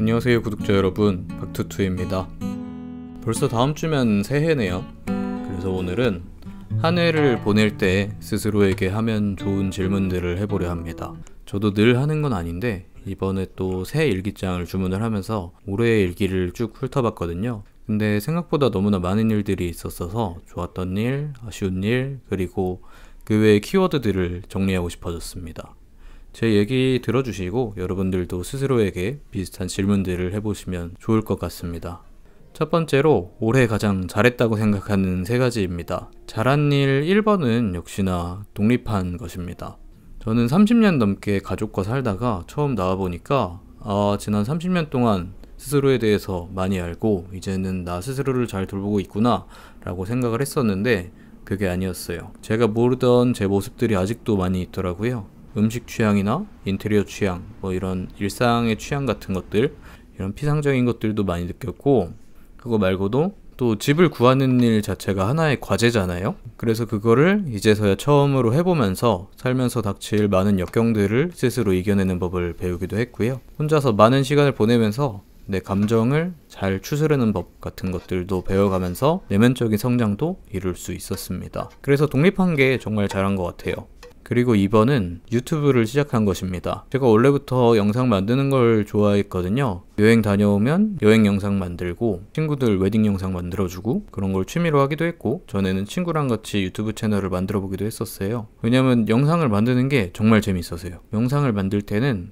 안녕하세요 구독자 여러분, 박투투입니다. 벌써 다음 주면 새해네요. 그래서 오늘은 한 해를 보낼 때 스스로에게 하면 좋은 질문들을 해보려 합니다. 저도 늘 하는 건 아닌데 이번에 또 새 일기장을 주문을 하면서 올해의 일기를 쭉 훑어봤거든요. 근데 생각보다 너무나 많은 일들이 있었어서 좋았던 일, 아쉬운 일, 그리고 그 외의 키워드들을 정리하고 싶어졌습니다. 제 얘기 들어주시고 여러분들도 스스로에게 비슷한 질문들을 해보시면 좋을 것 같습니다. 첫 번째로 올해 가장 잘했다고 생각하는 세 가지입니다. 잘한 일 1번은 역시나 독립한 것입니다. 저는 30년 넘게 가족과 살다가 처음 나와보니까 지난 30년 동안 스스로에 대해서 많이 알고 이제는 나 스스로를 잘 돌보고 있구나 라고 생각을 했었는데 그게 아니었어요. 제가 모르던 제 모습들이 아직도 많이 있더라고요. 음식 취향이나 인테리어 취향, 이런 일상의 취향 같은 것들, 이런 피상적인 것들도 많이 느꼈고, 그거 말고도 또 집을 구하는 일 자체가 하나의 과제잖아요. 그래서 그거를 이제서야 처음으로 해보면서 살면서 닥칠 많은 역경들을 스스로 이겨내는 법을 배우기도 했고요. 혼자서 많은 시간을 보내면서 내 감정을 잘 추스르는 법 같은 것들도 배워가면서 내면적인 성장도 이룰 수 있었습니다. 그래서 독립한 게 정말 잘한 것 같아요. 그리고 2번은 유튜브를 시작한 것입니다. 제가 원래부터 영상 만드는 걸 좋아했거든요. 여행 다녀오면 여행 영상 만들고 친구들 웨딩 영상 만들어주고 그런 걸 취미로 하기도 했고 전에는 친구랑 같이 유튜브 채널을 만들어 보기도 했었어요. 왜냐면 영상을 만드는 게 정말 재밌어서요. 영상을 만들 때는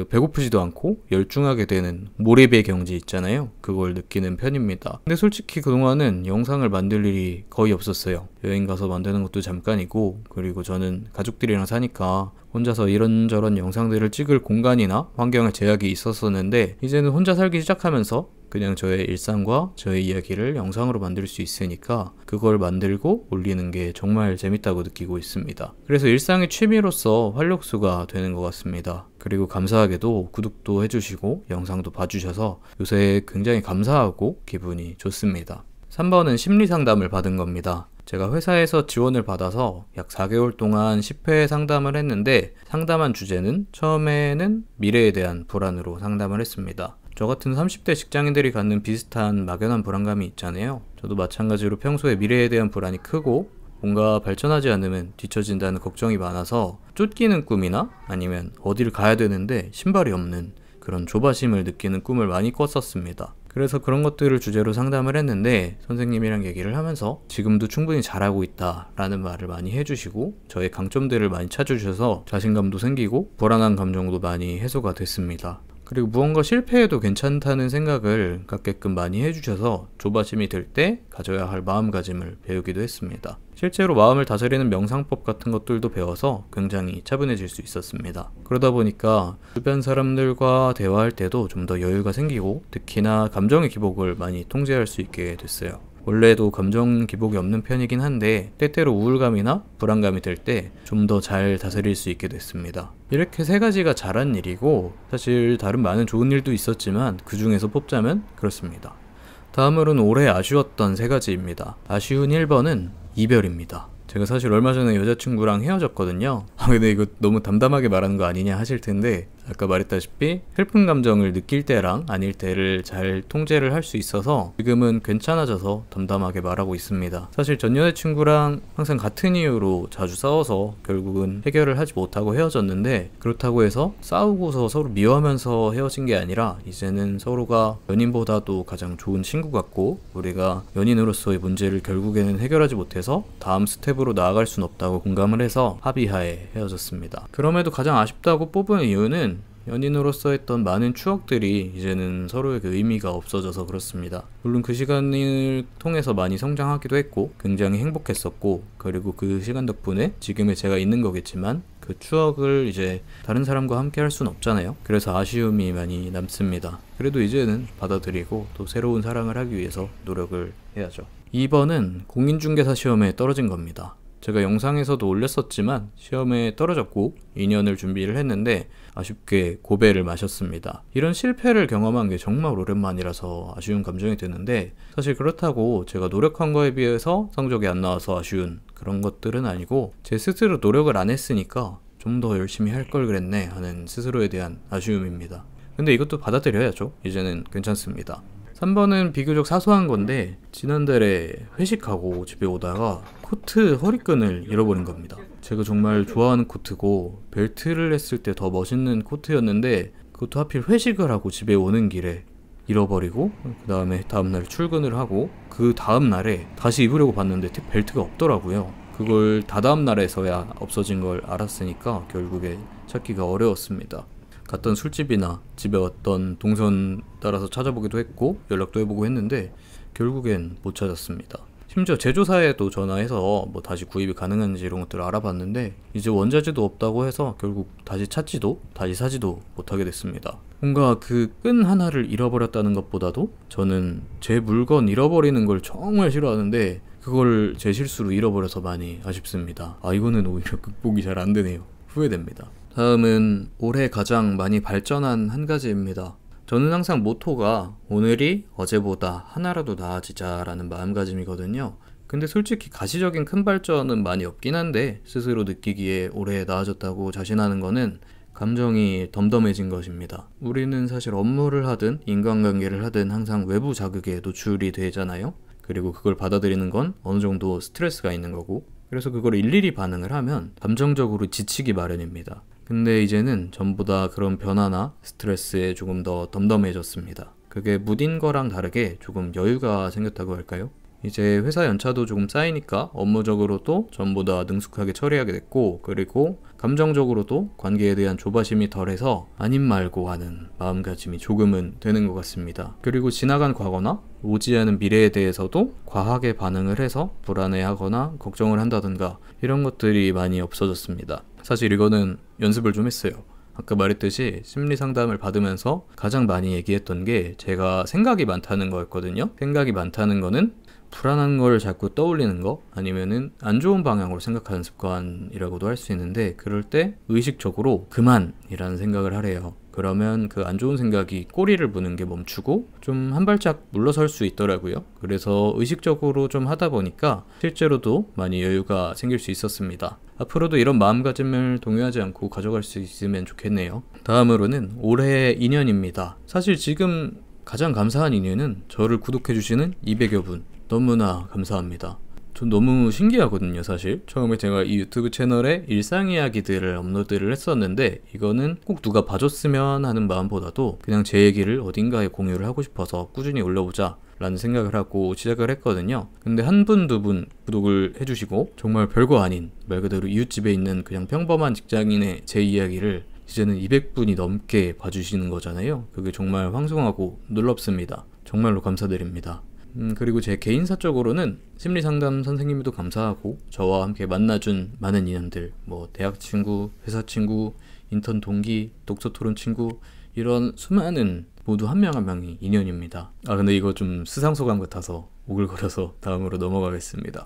배고프지도 않고 열중하게 되는 몰입의 경지 있잖아요. 그걸 느끼는 편입니다. 근데 솔직히 그동안은 영상을 만들 일이 거의 없었어요. 여행 가서 만드는 것도 잠깐이고, 그리고 저는 가족들이랑 사니까 혼자서 이런저런 영상들을 찍을 공간이나 환경의 제약이 있었었는데 이제는 혼자 살기 시작하면서 그냥 저의 일상과 저의 이야기를 영상으로 만들 수 있으니까 그걸 만들고 올리는 게 정말 재밌다고 느끼고 있습니다. 그래서 일상의 취미로서 활력소가 되는 것 같습니다. 그리고 감사하게도 구독도 해주시고 영상도 봐주셔서 요새 굉장히 감사하고 기분이 좋습니다. 3번은 심리상담을 받은 겁니다. 제가 회사에서 지원을 받아서 약 4개월 동안 10회 상담을 했는데 상담한 주제는 처음에는 미래에 대한 불안으로 상담을 했습니다. 저 같은 30대 직장인들이 갖는 비슷한 막연한 불안감이 있잖아요. 저도 마찬가지로 평소에 미래에 대한 불안이 크고 뭔가 발전하지 않으면 뒤처진다는 걱정이 많아서 쫓기는 꿈이나 아니면 어딜 가야 되는데 신발이 없는 그런 조바심을 느끼는 꿈을 많이 꿨었습니다. 그래서 그런 것들을 주제로 상담을 했는데 선생님이랑 얘기를 하면서 지금도 충분히 잘하고 있다 라는 말을 많이 해주시고 저의 강점들을 많이 찾아주셔서 자신감도 생기고 불안한 감정도 많이 해소가 됐습니다. 그리고 무언가 실패해도 괜찮다는 생각을 갖게끔 많이 해주셔서 조바심이 들 때 가져야 할 마음가짐을 배우기도 했습니다. 실제로 마음을 다스리는 명상법 같은 것들도 배워서 굉장히 차분해질 수 있었습니다. 그러다 보니까 주변 사람들과 대화할 때도 좀 더 여유가 생기고 특히나 감정의 기복을 많이 통제할 수 있게 됐어요. 원래도 감정 기복이 없는 편이긴 한데 때때로 우울감이나 불안감이 들 때 좀 더 잘 다스릴 수 있게 됐습니다. 이렇게 세 가지가 잘한 일이고 사실 다른 많은 좋은 일도 있었지만 그 중에서 뽑자면 그렇습니다. 다음으로는 올해 아쉬웠던 세 가지입니다. 아쉬운 1번은 이별입니다. 제가 사실 얼마 전에 여자친구랑 헤어졌거든요. 근데 이거 너무 담담하게 말하는 거 아니냐 하실 텐데 아까 말했다시피 슬픈 감정을 느낄 때랑 아닐 때를 잘 통제를 할 수 있어서 지금은 괜찮아져서 담담하게 말하고 있습니다. 사실 전 여자친구랑 항상 같은 이유로 자주 싸워서 결국은 해결을 하지 못하고 헤어졌는데 그렇다고 해서 싸우고서 서로 미워하면서 헤어진 게 아니라 이제는 서로가 연인보다도 가장 좋은 친구 같고 우리가 연인으로서의 문제를 결국에는 해결하지 못해서 다음 스텝으로 나아갈 순 없다고 공감을 해서 합의하에 헤어졌습니다. 그럼에도 가장 아쉽다고 뽑은 이유는 연인으로서 했던 많은 추억들이 이제는 서로에게 의미가 없어져서 그렇습니다. 물론 그 시간을 통해서 많이 성장하기도 했고 굉장히 행복했었고 그리고 그 시간 덕분에 지금의 제가 있는 거겠지만 그 추억을 이제 다른 사람과 함께 할 수는 없잖아요. 그래서 아쉬움이 많이 남습니다. 그래도 이제는 받아들이고 또 새로운 사랑을 하기 위해서 노력을 해야죠. 2번은 공인중개사 시험에 떨어진 겁니다. 제가 영상에서도 올렸었지만 시험에 떨어졌고 2년을 준비를 했는데 아쉽게 고배를 마셨습니다. 이런 실패를 경험한 게 정말 오랜만이라서 아쉬운 감정이 드는데 사실 그렇다고 제가 노력한 거에 비해서 성적이 안 나와서 아쉬운 그런 것들은 아니고 제 스스로 노력을 안 했으니까 좀 더 열심히 할 걸 그랬네 하는 스스로에 대한 아쉬움입니다. 근데 이것도 받아들여야죠. 이제는 괜찮습니다. 3번은 비교적 사소한 건데 지난달에 회식하고 집에 오다가 코트 허리끈을 잃어버린 겁니다. 제가 정말 좋아하는 코트고 벨트를 했을 때 더 멋있는 코트였는데 그것도 하필 회식을 하고 집에 오는 길에 잃어버리고 그 다음에 다음날 출근을 하고 그 다음날에 다시 입으려고 봤는데 벨트가 없더라고요. 그걸 다다음 날에서야 없어진 걸 알았으니까 결국에 찾기가 어려웠습니다. 갔던 술집이나 집에 왔던 동선 따라서 찾아보기도 했고 연락도 해보고 했는데 결국엔 못 찾았습니다. 심지어 제조사에도 전화해서 뭐 다시 구입이 가능한지 이런 것들을 알아봤는데 이제 원자재도 없다고 해서 결국 다시 찾지도 다시 사지도 못하게 됐습니다. 뭔가 그 끈 하나를 잃어버렸다는 것보다도 저는 제 물건 잃어버리는 걸 정말 싫어하는데 그걸 제 실수로 잃어버려서 많이 아쉽습니다. 이거는 오히려 극복이 잘 안 되네요. 후회됩니다. 다음은 올해 가장 많이 발전한 한 가지입니다. 저는 항상 모토가 오늘이 어제보다 하나라도 나아지자 라는 마음가짐이거든요. 근데 솔직히 가시적인 큰 발전은 많이 없긴 한데 스스로 느끼기에 올해 나아졌다고 자신하는 거는 감정이 덤덤해진 것입니다. 우리는 사실 업무를 하든 인간관계를 하든 항상 외부 자극에 노출이 되잖아요. 그리고 그걸 받아들이는 건 어느 정도 스트레스가 있는 거고 그래서 그걸 일일이 반응을 하면 감정적으로 지치기 마련입니다. 근데 이제는 전보다 그런 변화나 스트레스에 조금 더 덤덤해졌습니다. 그게 무딘 거랑 다르게 조금 여유가 생겼다고 할까요? 이제 회사 연차도 조금 쌓이니까 업무적으로도 전보다 능숙하게 처리하게 됐고 그리고 감정적으로도 관계에 대한 조바심이 덜해서 아님 말고 하는 마음가짐이 조금은 되는 것 같습니다. 그리고 지나간 과거나 오지 않은 미래에 대해서도 과하게 반응을 해서 불안해하거나 걱정을 한다든가 이런 것들이 많이 없어졌습니다. 사실 이거는 연습을 좀 했어요. 아까 말했듯이 심리 상담을 받으면서 가장 많이 얘기했던 게 제가 생각이 많다는 거였거든요. 생각이 많다는 거는 불안한 걸 자꾸 떠올리는 거 아니면은 안 좋은 방향으로 생각하는 습관이라고도 할 수 있는데 그럴 때 의식적으로 그만이라는 생각을 하래요. 그러면 그 안 좋은 생각이 꼬리를 무는 게 멈추고 좀 한 발짝 물러설 수 있더라고요. 그래서 의식적으로 좀 하다 보니까 실제로도 많이 여유가 생길 수 있었습니다. 앞으로도 이런 마음가짐을 동요하지 않고 가져갈 수 있으면 좋겠네요. 다음으로는 올해의 인연입니다. 사실 지금 가장 감사한 인연은 저를 구독해주시는 200여 분 너무나 감사합니다. 전 너무 신기하거든요. 사실 처음에 제가 이 유튜브 채널에 일상 이야기들을 업로드를 했었는데 이거는 꼭 누가 봐줬으면 하는 마음보다도 그냥 제 얘기를 어딘가에 공유를 하고 싶어서 꾸준히 올려보자 라는 생각을 하고 시작을 했거든요. 근데 한 분, 두 분 구독을 해주시고 정말 별거 아닌 말 그대로 이웃집에 있는 그냥 평범한 직장인의 제 이야기를 이제는 200분이 넘게 봐주시는 거잖아요. 그게 정말 황송하고 놀랍습니다. 정말로 감사드립니다. 그리고 제 개인사적으로는 심리상담 선생님도 감사하고 저와 함께 만나준 많은 인연들 뭐 대학 친구, 회사 친구, 인턴 동기, 독서토론 친구 이런 수많은 모두 한 명 한 명이 인연입니다. 근데 이거 좀 수상소감 같아서 오글거려서 다음으로 넘어가겠습니다.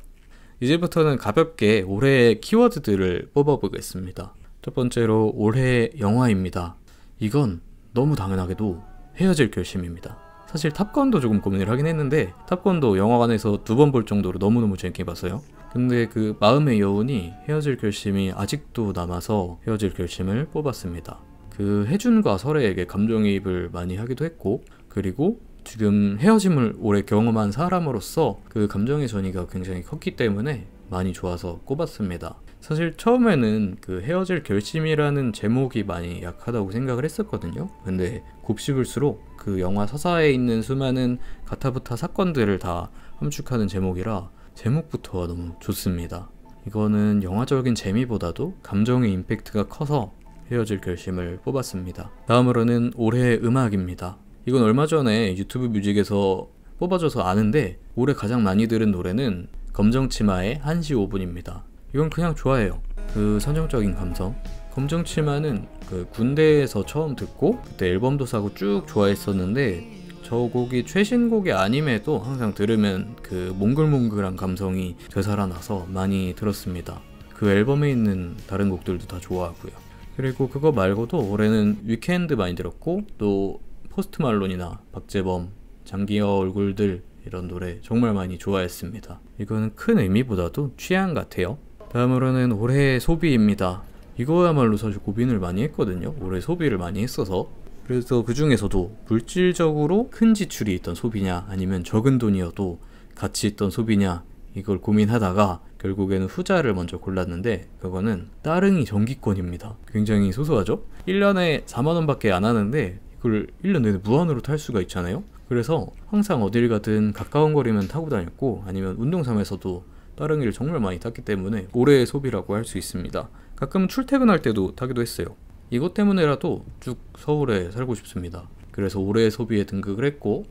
이제부터는 가볍게 올해의 키워드들을 뽑아보겠습니다. 첫 번째로 올해 영화입니다. 이건 너무 당연하게도 헤어질 결심입니다. 사실 탑건도 조금 고민을 하긴 했는데 탑건도 영화관에서 2번 볼 정도로 너무너무 재밌게 봤어요. 근데 그 마음의 여운이 헤어질 결심이 아직도 남아서 헤어질 결심을 뽑았습니다. 그 혜준과 설애에게 감정이입을 많이 하기도 했고 그리고 지금 헤어짐을 오래 경험한 사람으로서 그 감정의 전이가 굉장히 컸기 때문에 많이 좋아서 꼽았습니다. 사실 처음에는 그 헤어질 결심이라는 제목이 많이 약하다고 생각을 했었거든요. 근데 곱씹을수록 그 영화 서사에 있는 수많은 가타부타 사건들을 다 함축하는 제목이라 제목부터가 너무 좋습니다. 이거는 영화적인 재미보다도 감정의 임팩트가 커서 헤어질 결심을 뽑았습니다. 다음으로는 올해의 음악입니다. 이건 얼마 전에 유튜브 뮤직에서 뽑아줘서 아는데 올해 가장 많이 들은 노래는 검정치마의 1시 5분입니다. 이건 그냥 좋아해요. 그 선정적인 감성. 검정치마는 그 군대에서 처음 듣고 그때 앨범도 사고 쭉 좋아했었는데 저 곡이 최신곡이 아님에도 항상 들으면 그 몽글몽글한 감성이 되살아나서 많이 들었습니다. 그 앨범에 있는 다른 곡들도 다 좋아하고요. 그리고 그거 말고도 올해는 위켄드 많이 들었고 또 포스트 말론이나 박재범, 장기하 얼굴들 이런 노래 정말 많이 좋아했습니다. 이거는 큰 의미보다도 취향 같아요. 다음으로는 올해의 소비입니다. 이거야말로 사실 고민을 많이 했거든요. 올해 소비를 많이 했어서 그래서 그 중에서도 물질적으로 큰 지출이 있던 소비냐 아니면 적은 돈이어도 가치 있던 소비냐 이걸 고민하다가 결국에는 후자를 먼저 골랐는데, 그거는 따릉이 정기권입니다. 굉장히 소소하죠? 1년에 4만원 밖에 안 하는데 이걸 1년 내내 무한으로 탈 수가 있잖아요. 그래서 항상 어딜 가든 가까운 거리면 타고 다녔고, 아니면 운동삼에서도 따릉이를 정말 많이 탔기 때문에 올해의 소비라고 할 수 있습니다. 가끔 출퇴근할 때도 타기도 했어요. 이것 때문에라도 쭉 서울에 살고 싶습니다. 그래서 올해의 소비에 등극을 했고,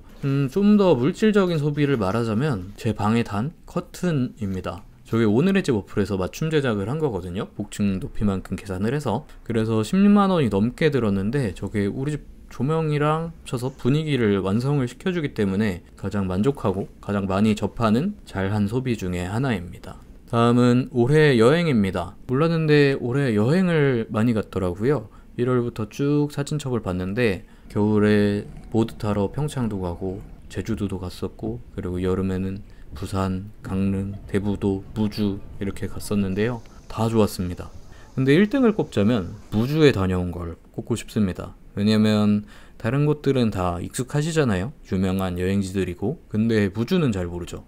좀 더 물질적인 소비를 말하자면 제 방에 단 커튼입니다. 저게 오늘의 집 어플에서 맞춤 제작을 한 거거든요. 복층 높이만큼 계산을 해서. 그래서 10만 원이 넘게 들었는데 저게 우리 집 조명이랑 합쳐서 분위기를 완성을 시켜주기 때문에 가장 만족하고 가장 많이 접하는 잘한 소비 중에 하나입니다. 다음은 올해 여행입니다. 몰랐는데 올해 여행을 많이 갔더라고요. 1월부터 쭉 사진첩을 봤는데 겨울에 보드 타러 평창도 가고 제주도도 갔었고, 그리고 여름에는 부산, 강릉, 대부도, 무주 이렇게 갔었는데요. 다 좋았습니다. 근데 1등을 꼽자면 무주에 다녀온 걸 꼽고 싶습니다. 왜냐면 다른 곳들은 다 익숙하시잖아요. 유명한 여행지들이고. 근데 무주는 잘 모르죠.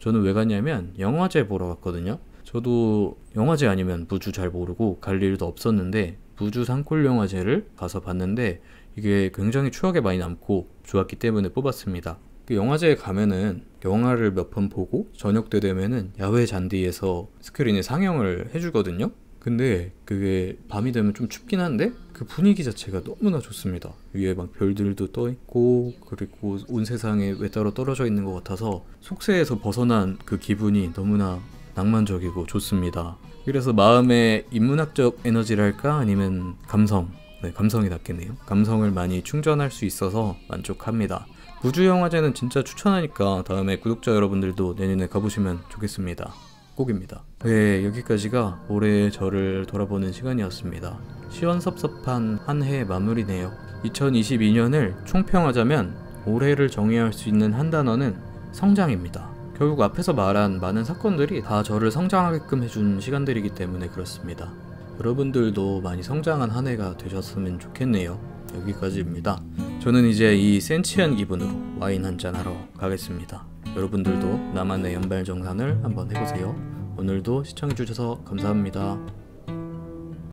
저는 왜 갔냐면 영화제 보러 갔거든요. 저도 영화제 아니면 무주 잘 모르고 갈 일도 없었는데 무주 산골영화제를 가서 봤는데 이게 굉장히 추억에 많이 남고 좋았기 때문에 뽑았습니다. 그 영화제에 가면은 영화를 몇 번 보고 저녁 때 되면은 야외 잔디에서 스크린에 상영을 해주거든요. 근데 그게 밤이 되면 좀 춥긴 한데 그 분위기 자체가 너무나 좋습니다. 위에 막 별들도 떠 있고, 그리고 온 세상에 외따로 떨어져 있는 것 같아서 속세에서 벗어난 그 기분이 너무나 낭만적이고 좋습니다. 그래서 마음의 인문학적 에너지랄까 아니면 감성, 감성이 낫겠네요. 감성을 많이 충전할 수 있어서 만족합니다. 무주영화제는 진짜 추천하니까 다음에 구독자 여러분들도 내년에 가보시면 좋겠습니다. 꼭입니다. 네, 여기까지가 올해 저를 돌아보는 시간이었습니다. 시원섭섭한 한 해 마무리네요. 2022년을 총평하자면 올해를 정의할 수 있는 한 단어는 성장입니다. 결국 앞에서 말한 많은 사건들이 다 저를 성장하게끔 해준 시간들이기 때문에 그렇습니다. 여러분들도 많이 성장한 한 해가 되셨으면 좋겠네요. 여기까지입니다. 저는 이제 이 센치한 기분으로 와인 한잔 하러 가겠습니다. 여러분들도 나만의 연말정산을 한번 해보세요. 오늘도 시청해주셔서 감사합니다.